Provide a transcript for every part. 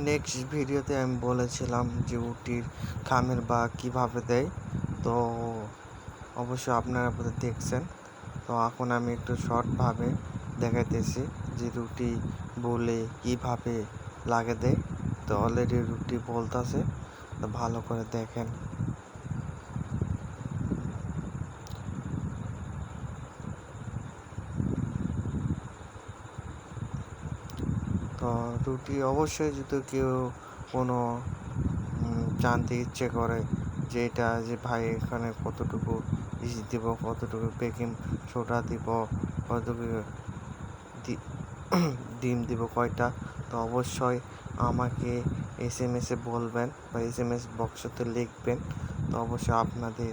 Next ভিডিওতে আমি বলেছিলাম যে রুটির খামের বা কীভাবে দেয়, তো অবশ্যই আপনারা বোধহয় দেখছেন। তো এখন আমি একটু শর্টভাবে দেখাইতেছি যে রুটি বলে কীভাবে লাগে দেয়। তো অলরেডি রুটি বলতেছে, তো ভালো করে দেখেন। তো রুটি অবশ্যই যদি কেউ কোনো জানতে ইচ্ছে করে যে এটা যে ভাই এখানে কতটুকু ইস দিব, কতটুকু বেকিং সোডা দিব, কতটুকু ডিম দিব কয়টা, তো অবশ্যই আমাকে SMS বলবেন বা SMS বক্সতে লিখবেন। তো অবশ্যই আপনাদের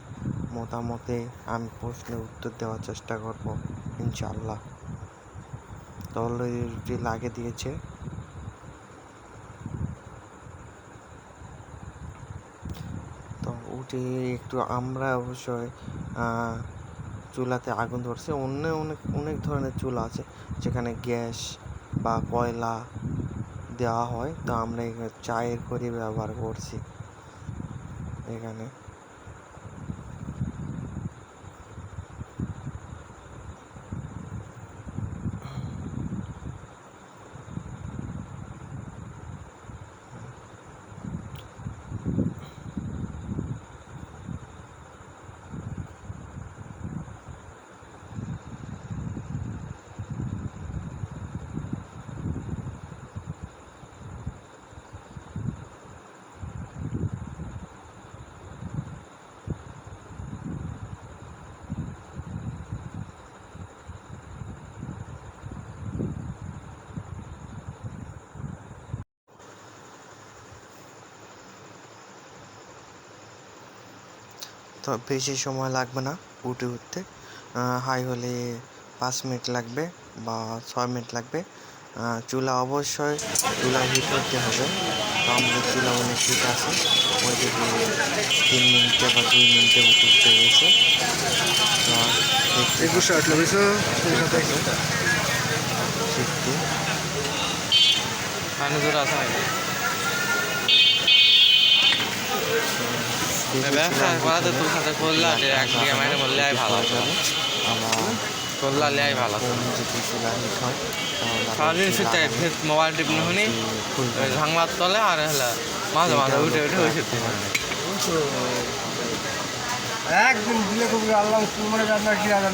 মতামতে আমি প্রশ্নের উত্তর দেওয়ার চেষ্টা করব ইনশাআল্লাহ। তো অলরেডি রুটি লাগিয়ে দিয়েছে। তো উঠে একটু আমরা অবশ্যই চুলাতে আগুন ধরছে। অন্য অনেক অনেক ধরনের চুলা আছে যেখানে গ্যাস বা কয়লা দেওয়া হয়, তো আমরা এখানে চায়ের খড়ি ব্যবহার করছি এখানে। তো বেশি সময় লাগবে না উঠে উঠতে, হাই হলে 5 মিনিট লাগবে বা 6 মিনিট লাগবে। চুলা অবশ্যই চুলা হিট করতে হবে। তো আমাদের চুলা অনেক হিট আছে, ওই দিকে 3 মিনিটে বা 2 মিনিটে উঠে উঠে গেছে। ব্যবসা করাতে তোর সাথে করলে একদিকে মাইনে বললে ভালো করলে আলিয়াই ভালো সারাদিন সেটা মোবাইল টিপনি শুনি ঝাংলার তলে আর হলে মাঝে মাঝে উঠে উঠে ওই সত্যি একদিন দিলে খুব আল্লাহ মানে আপনার কি আগে